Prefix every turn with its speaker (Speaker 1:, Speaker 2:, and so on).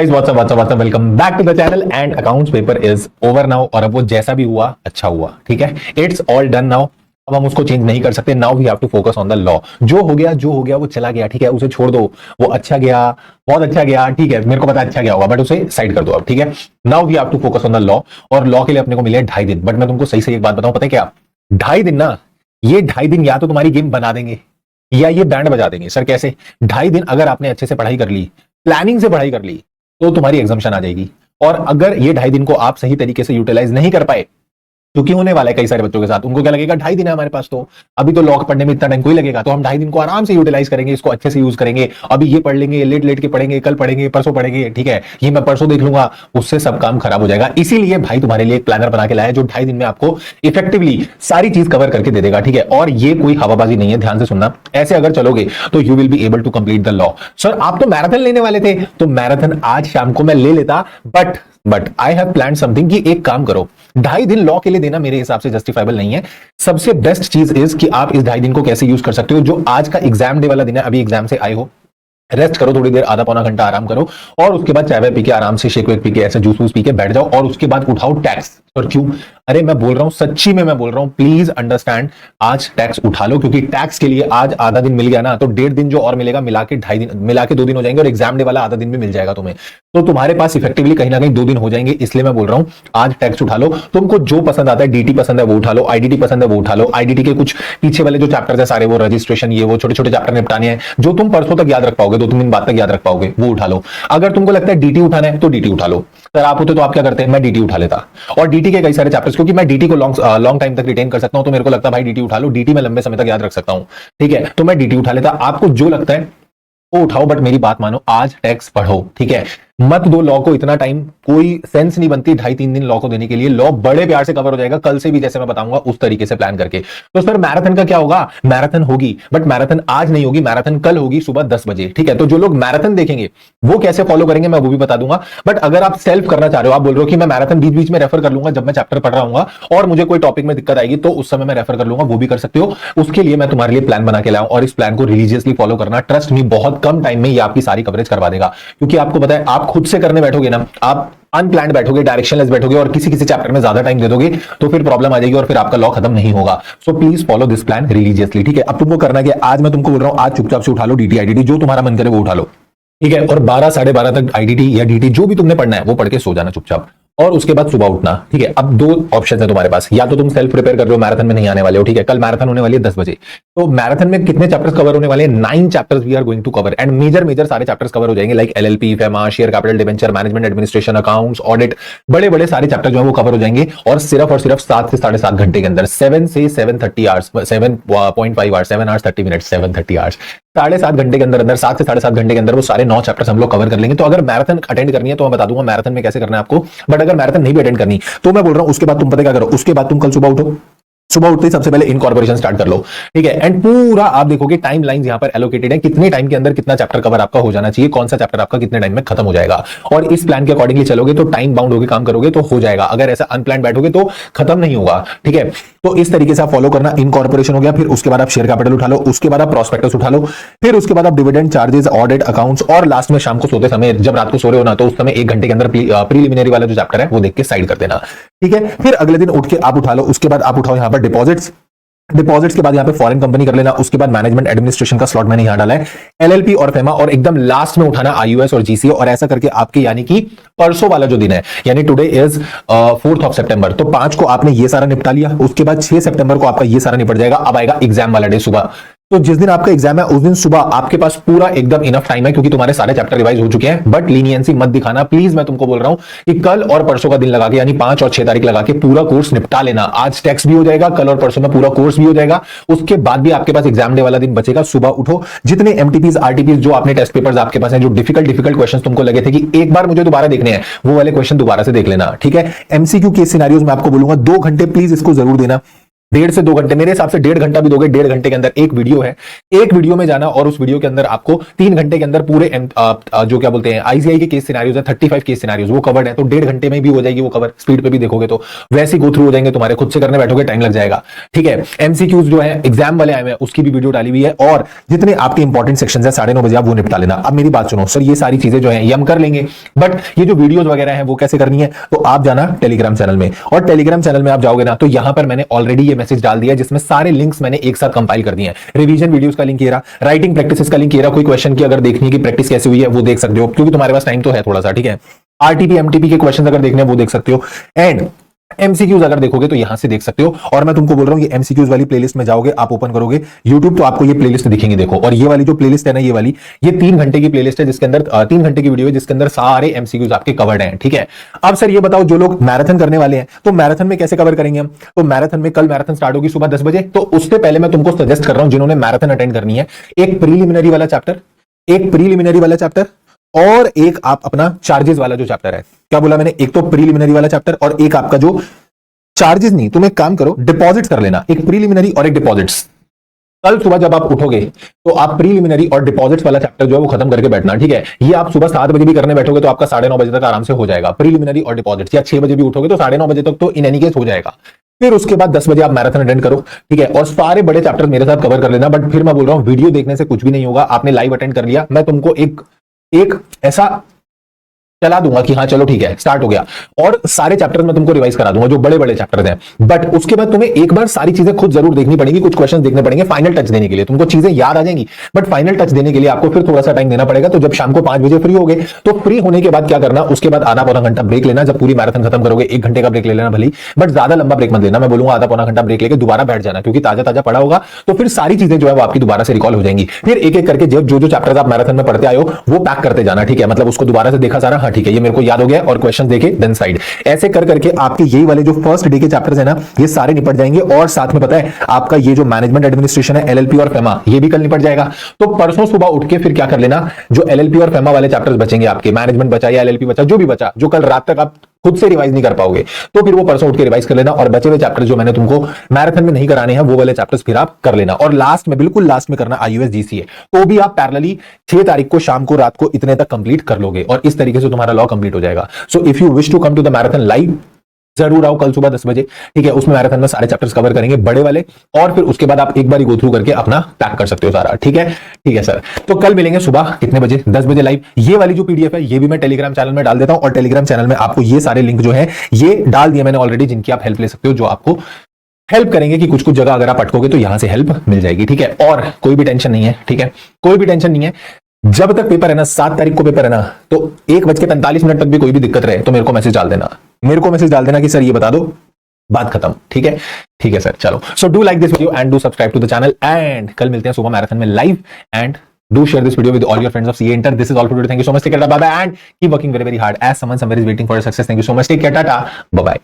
Speaker 1: Guys what's up welcome back to the channel and accounts paper is over now. और अब वो जैसा भी हुआ अच्छा हुआ, ठीक है, इट्स ऑल डन नाउ। अब हम उसको चेंज नहीं कर सकते। Now we have to focus on the law. जो हो गया वो चला गया, ठीक है, उसे छोड़ दो। वो अच्छा गया, बहुत अच्छा गया, ठीक है, मेरे को पता अच्छा गया होगा, बट उसे साइड कर दो अब, ठीक है। Now we have to focus on the law. और लॉ के लिए अपने को मिले 2.5 दिन। बट मैं तुमको सही से एक बात बताऊं, पता है क्या, 2.5 दिन ना, ये 2.5 दिन या तो तुम्हारी गेम बना देंगे या ये बैंड बजा देंगे। सर कैसे? 2.5 दिन अगर आपने अच्छे से पढ़ाई कर ली, प्लानिंग से पढ़ाई कर ली, तो तुम्हारी एग्जाम्शन आ जाएगी। और अगर ये 2.5 दिन को आप सही तरीके से यूटिलाइज नहीं कर पाए, क्योंकि होने वाला है कई सारे बच्चों के साथ, उनको क्या लगेगा 2.5 दिन है हमारे पास, तो अभी तो लॉक पढ़ने में इतना टाइम कोई लगेगा, तो हम 2.5 दिन को आराम से यूटिलाइज करेंगे, इसको अच्छे से यूज करेंगे। अभी ये पढ़ लेंगे, लेट लेट के पढ़ेंगे, कल पढ़ेंगे, परसों पढ़ेंगे, ठीक है, ये मैं परसों देख लूंगा, उससे सब काम खराब हो जाएगा। इसीलिए भाई तुम्हारे लिए एक प्लानर बना के लाया जो 2.5 दिन में आपको इफेक्टिवली सारी चीज कवर करके दे देगा, ठीक है। और ये कोई हवाबाजी नहीं है, ध्यान से सुनना। ऐसे अगर चलोगे तो you will be able to complete the law. Sir आप तो मैराथन लेने वाले थे, तो मैराथन आज शाम को मैं ले लेता, but I have plan something कि एक काम करो, 2.5 दिन लॉ के लिए देना मेरे हिसाब से जस्टिफाइबल नहीं है। सबसे बेस्ट चीज इज कि आप इस 2.5 दिन को कैसे यूज कर सकते हो। जो आज का एग्जाम डे वाला दिन है, अभी एग्जाम से आए हो, रेस्ट करो थोड़ी देर, आधा पौना घंटा आराम करो, और उसके बाद चाय वाय पी के आराम से शेक वेक पी के ऐसे जूस वूस पी के बैठ जाओ, और उसके बाद उठाओ टैक्स। और क्यों? अरे मैं बोल रहा हूं, सच्ची में मैं बोल रहा हूं, प्लीज अंडरस्टैंड, आज टैक्स उठा लो, क्योंकि टैक्स के लिए आज आधा दिन मिल गया ना, तो 1.5 दिन जो और मिलेगा, मिला के 2.5 दिन, मिला के 2 दिन हो जाएंगे, और एग्जाम डे वाला आधा दिन भी मिल जाएगा तुम्हें। तो तुम्हारे पास इफेक्टिवली कहीं ना कहीं 2 दिन हो जाएंगे। इसलिए मैं बोल रहा हूं आज टैक्स उठा लो। तुमको जो पसंद आता है, डीटी पसंद है वो उठा लो, आईडीटी पसंद है वो उठा लो। आईडीटी के कुछ पीछे वाले जो चैप्टर्स है सारे, वो रजिस्ट्रेशन, ये वो छोटे छोटे चैप्टर निपटाने हैं, जो तुम परसों तक याद रख पाओगे, 2-3 दिन बाद तक याद रख पाओगे, वो उठा लो। अगर तुमको लगता है डीटी उठाना है तो डीटी उठा लो। सर आप होते तो आप क्या करते हैं? मैं डीटी उठा लेता। और डीटी के कई सारे चैप्टर्स, क्योंकि मैं डीटी को लॉन्ग टाइम तक रिटेन कर सकता हूं, तो मेरे को लगता है भाई डीटी उठा लो, डीटी में लंबे समय तक याद रख सकता हूं, ठीक है, तो मैं डीटी उठा लेता। आपको जो लगता है वो उठाओ, बट मेरी बात मानो, आज टैक्स पढ़ो, ठीक है। मत दो लॉ को इतना टाइम, कोई सेंस नहीं बनती 2.5-3 दिन लॉ को देने के लिए। लॉ बड़े प्यार से कवर हो जाएगा कल से भी, जैसे मैं बताऊंगा उस तरीके से प्लान करके। तो सर मैराथन का क्या होगा? मैराथन होगी, बट मैराथन आज नहीं होगी, मैराथन कल होगी सुबह 10 बजे, ठीक है। तो जो लोग मैराथन देखेंगे वो कैसे फॉलो करेंगे मैं वो भी बता दूंगा। बट अगर आप सेल्फ करना चाह रहे हो, आप बोल रहे हो कि मैं मैराथन बीच बीच में रेफर कर लूंगा जब मैं चैप्टर पढ़ रहा हूँ, और मुझे कोई टॉपिक में दिक्कत आएगी तो उस समय मैं रेफर कर लूंगा, वो भी कर सकते हो। उसके लिए मैं तुम्हारे लिए प्लान बना के लाऊं, और इस प्लान को रिलीजियसली फॉलो करना। ट्रस्ट मी, बहुत कम टाइम में ये आपकी सारी कवरेज करवा देगा। क्योंकि आपको पता है, आप खुद से करने बैठोगे ना, आप अनप्लान्ड बैठोगे, डायरेक्शनलेस बैठोगे, और किसी किसी चैप्टर में ज्यादा टाइम दे दोगे, तो फिर प्रॉब्लम आ जाएगी और फिर आपका लॉ खत्म नहीं होगा। So please follow this plan religiously, ठीक है। अब तुमको करना क्या, आज मैं तुमको बोल रहा हूं, आज चुपचाप से उठा लो डीटी आईडीटी, जो तुम्हारा मन करे वो उठा लो, ठीक है। और 12-12:30 तक आईडीटी या डीटी जो भी तुमने पढ़ना है वो पढ़ के सो जाना चुपचाप, और उसके बाद सुबह उठना, ठीक है। अब 2 ऑप्शन है तुम्हारे पास, या तो तुम सेल्फ प्रिपेयर कर लो, मैराथन में नहीं आने वाले हो, ठीक है। कल मैराथन होने वाली है 10 बजे, तो मैराथन में कितने चैप्टर्स कवर होने वाले हैं? 9 chapters we are going to cover, and major सारे चैप्टर्स कवर हो जाएंगे, like LLP, FEMA, share capital, debenture, management, administration, accounts, audit, बड़े बड़े सारे चैप्टर जो है वो कवर हो जाएंगे। और सिर्फ 7 से 7.5 घंटे के अंदर, 7 से 7:30 hours, 7.5 hours, 7 hours 30 minutes, 7:30 hours, 7.5 घंटे के अंदर 7 से 7.5 घंटे के अंदर वो सारे 9 चैप्टर्स हम लोग कवर कर लेंगे। तो अगर मैराथन अटेंड करनी है तो मैं बता दूंगा मैराथन में कैसे करना है आपको। बट अगर मैराथन नहीं भी अटेंड करनी, तो मैं बोल रहा हूं उसके बाद तुम पता क्या करो, उसके बाद तुम कल सुबह उठो, सुबह उठते ही सबसे पहले इनकॉर्पोरेशन स्टार्ट कर लो, ठीक है। एंड पूरा आप देखोगे टाइम लाइंस यहां पर एलोकेटेड है, कितने टाइम के अंदर कितना चैप्टर कवर आपका हो जाना चाहिए, कौन सा चैप्टर आपका कितने टाइम में खत्म हो जाएगा। और इस प्लान के अकॉर्डिंगली चलोगे तो टाइम बाउंड होकर काम करोगे तो हो जाएगा। अगर ऐसा अनप्लान बैठोगे तो खत्म नहीं होगा, ठीक है। तो इस तरीके से आप फॉलो करना। इनकॉर्पोरेशन हो गया, फिर उसके बाद आप शेयर कैपिटल उठा लो, उसके बाद आप प्रोस्पेक्टस उठा लो, फिर उसके बाद आप डिविडेंड, चार्जेस, ऑडिट, अकाउंट्स, और लास्ट में शाम को सोते समय, जब रात को सो रहे हो ना, तो उस समय 1 घंटे के अंदर प्रीलिमिनरी वाला जो चैप्टर है वो देख के साइड कर देना, ठीक है। फिर अगले दिन उठ के आप उठा लो, उसके बाद आप उठाओ यहां पर डिपॉजिट्स के बाद यहां पे फॉरेन कंपनी कर लेना, उसके बाद मैनेजमेंट एडमिनिस्ट्रेशन का स्लॉट मैंने यहां डाला है, एलएलपी और फेमा, और एकदम लास्ट में उठाना आईयूएस और जीसीए। और ऐसा करके आपके यानी कि परसों वाला जो दिन है, यानी टुडे इज 4th September, तो 5 को आपने ये सारा निपटा लिया, उसके बाद 6 सितंबर को आपका ये सारा निपट जाएगा। अब आएगा एग्जाम वाला डे सुबह, तो जिस दिन आपका एग्जाम है उस दिन सुबह आपके पास पूरा एकदम इनफ टाइम है, क्योंकि तुम्हारे सारे चैप्टर रिवाइज हो चुके हैं। बट लीनियंसी मत दिखाना प्लीज, मैं तुमको बोल रहा हूं कि कल और परसों का दिन लगा के, यानी 5 और 6 तारीख लगा के पूरा कोर्स निपटा लेना। आज टैक्स भी हो जाएगा, कल और परसों में पूरा कोर्स भी हो जाएगा, उसके बाद भी आपके पास एग्जाम डे वाला दिन बचेगा। सुबह उठो, जितने एमटीपीज, आरटीपीज, जो आपने टेस्ट पेपर्स आपके पास हैं, जो डिफिकल्ट क्वेश्चंस तुमको लगे थे कि एक बार मुझे दोबारा देखने हैं, वो वाले क्वेश्चन दोबारा से देख लेना, ठीक है। एमसीक्यू केस सिनेरियोज में आपको बोलूंगा 2 घंटे प्लीज इसको जरूर देना। 1.5 से 2 घंटे, मेरे हिसाब से 1.5 घंटा भी दोगे, 1.5 घंटे के अंदर एक वीडियो है, एक वीडियो में जाना और उस वीडियो के अंदर आपको 3 घंटे के अंदर पूरे जो क्या बोलते हैं आईसीआई के केस सिनेरियोज है, 35 केस सिनेरियोज वो कवर्ड है, तो 1.5 घंटे में भी हो जाएगी वो कवर। स्पीड पे भी देखोगे तो वैसे ही गो थ्रू हो जाएंगे, तुम्हारे खुद से करने बैठोगे टाइम लग जाएगा, ठीक है। एमसीक्यूज जो है एग्जाम वाले आए हुए हैं उसकी भी वीडियो डाली हुई है, और जितने आपके इंपॉर्टेंट सेक्शन है 9:30 बजे आप वो निपटा लेना। अब मेरी बात सुनो सर, ये सारी चीजें जो है ये हम कर लेंगे, बट ये जो वीडियोस वगैरह है वो कैसे करनी है, तो आप जाना टेलीग्राम चैनल में, और टेलीग्राम चैनल में आप जाओगे ना तो यहां पर मैंने ऑलरेडी ये मैसेज डाल दिया जिसमें सारे लिंक्स मैंने एक साथ कंपाइल कर दिए हैं। रिवीजन वीडियोस का लिंक ये रहा, राइटिंग प्रैक्टिसेस का लिंक ये रहा, कोई क्वेश्चन की अगर देखनी है कि प्रैक्टिस कैसे हुई है वो देख सकते हो, क्योंकि तुम्हारे पास टाइम तो है थोड़ा सा, ठीक है। आरटीपी एमटीपी के क्वेश्चन अगर देखने हैं वो देख सकते हो, एंड एमसीक्यूज अगर देखोगे तो यहां से देख सकते हो। और मैं तुमको बोल रहा हूं ये एमसीक्यूज वाली प्लेलिस्ट में जाओगे, आप ओपन करोगे यूट्यूब तो आपको ये प्लेलिस्ट दिखेंगी, देखो। और ये वाली जो प्लेलिस्ट है ना, ये वाली ये 3 घंटे की प्लेलिस्ट है जिसके अंदर 3 घंटे की वीडियो है जिसके अंदर सारे एमसीक्यूज आपके कवर्ड हैं, ठीक है। अब सर ये बताओ जो लोग मैराथन करने वाले हैं तो मैराथन में कैसे कवर करेंगे हम, तो मैराथन में कल मैराथन स्टार्ट होगी सुबह 10 बजे, तो उससे पहले मैं तुमको सजेस्ट कर रहा हूं जिन्होंने मैराथन अटेंड करनी है, एक प्रीलिमिनरी वाला चैप्टर और एक आप अपना चार्जेस वाला जो चैप्टर है, क्या बोला मैंने, एक तो प्रीलिमिनरी वाला चैप्टर और एक आपका जो चार्जेस नहीं, तुम एक काम करो डिपॉजिट्स कर लेना, एक प्रीलिमिनरी और एक डिपॉजिट्स। कल सुबह जब आप उठोगे तो आप प्रीलिमिनरी और डिपॉजिट्स वाला चैप्टर जो है वो खत्म करके बैठना, ठीक है। ये आप सुबह 7 बजे भी करने बैठोगे तो आपका 9:30 बजे तक आराम से हो जाएगा प्रीलिमिनरी और डिपॉजिट्स, या 6 बजे भी उठोगे तो 9:30 बजे तक तो इन एनी केस हो जाएगा। फिर उसके बाद 10 बजे आप मैराथन अटेंड करो, ठीक है, और सारे बड़े चैप्टर मेरे साथ कवर कर लेना। बट फिर मैं बोल रहा हूं वीडियो देखने से कुछ भी नहीं होगा, आपने लाइव अटेंड कर लिया, मैं तुमको एक ऐसा चला दूंगा कि हाँ चलो ठीक है स्टार्ट हो गया, और सारे चैप्टर्स मैं तुमको रिवाइज करा दूंगा जो बड़े बड़े चैप्टर्स हैं। बट उसके बाद तुम्हें एक बार सारी चीजें खुद जरूर देखनी पड़ेगी, कुछ क्वेश्चन देखने पड़ेंगे फाइनल टच देने के लिए, तुमको चीजें याद आ जाएंगी बट फाइनल टच देने के लिए आपको फिर थोड़ा सा टाइम देना पड़ेगा। तो जब शाम को 5 बजे फ्री होगे तो फ्री होने के बाद क्या करना, उसके बाद आधा पौना घंटा ब्रेक लेना, जब पूरी मैराथन खत्म करोगे 1 घंटे का ब्रेक ले लेना भले, बट ज्यादा लंबा ब्रेक मत लेना, मैं बोलूंगा आधा पौना घंटा ब्रेक लेके दोबारा बैठ जाना, क्योंकि ताजा ताजा पढ़ा होगा तो फिर सारी चीजें जो है वो आपकी दोबारा से रिकॉल हो जाएंगी। फिर एक एक करके जो जो चैप्टर्स आप मैराथन में पढ़ते आए हो वो पैक करते जाना, ठीक है, मतलब उसको दोबारा से देखा सारा, हाँ ठीक है ये मेरे को याद हो गया, और क्वेश्चन देखे देन साइड, ऐसे कर करके आपके यही वाले जो फर्स्ट डे के चैप्टर्स है ना ये सारे निपट जाएंगे। और साथ में पता है आपका ये जो मैनेजमेंट एडमिनिस्ट्रेशन है एलएलपी और फेमा ये भी कल निपट जाएगा। तो परसों सुबह उठ के फिर क्या कर लेना, जो एलएलपी और फेमा वाले चैप्टर्स बचेंगे आपके, मैनेजमेंट बचा या एलएलपी बचा, जो भी बचा, जो कल रात तक आप खुद से रिवाइज नहीं कर पाओगे तो फिर वो परसों उठ के रिवाइज कर लेना, और बचे हुए चैप्टर्स जो मैंने तुमको मैराथन में नहीं कराने हैं वो वाले चैप्टर्स फिर आप कर लेना। और लास्ट में, बिल्कुल लास्ट में करना आईयूएस जीसीए, तो भी आप पैरेलली 6 तारीख को शाम को रात को इतने तक कंप्लीट कर लोगे, और इस तरीके से तुम्हारा लॉ कंप्लीट हो जाएगा। So if you wish to come to the marathon live, जरूर आओ कल सुबह 10 बजे, ठीक है। उसमें मैराथन में सारे चैप्टर्स कवर करेंगे बड़े वाले, और फिर उसके बाद आप एक बार गो थ्रू करके अपना पैक कर सकते हो सारा, ठीक है। ठीक है सर, तो कल मिलेंगे सुबह कितने बजे, 10 बजे लाइव। ये वाली जो पीडीएफ है ये भी मैं टेलीग्राम चैनल में डाल देता हूं, और टेलीग्राम चैनल में आपको ये सारे लिंक जो है ये डाल दिए मैंने ऑलरेडी, जिनकी आप हेल्प ले सकते हो, जो आपको हेल्प करेंगे कि कुछ कुछ जगह अगर आप अटकोगे तो यहां से हेल्प मिल जाएगी, ठीक है। और कोई भी टेंशन नहीं है, ठीक है, कोई भी टेंशन नहीं है। जब तक पेपर है ना, 7 तारीख को पेपर है ना, तो 1:45 तक भी कोई भी दिक्कत रहे तो मेरे को मैसेज डाल देना, कि सर ये बता दो, बात खत्म, ठीक है। ठीक है सर, चलो, so do like this video and do subscribe to the channel, and कल मिलते हैं सुबह मैराथन में live, and do share this video with all your friends of CA Inter. This is all for today. Thank you so much. Take care. Bye bye. And keep working very, very hard as someone somewhere is waiting for your success. Thank you so much. Take care. Tata. Bye bye.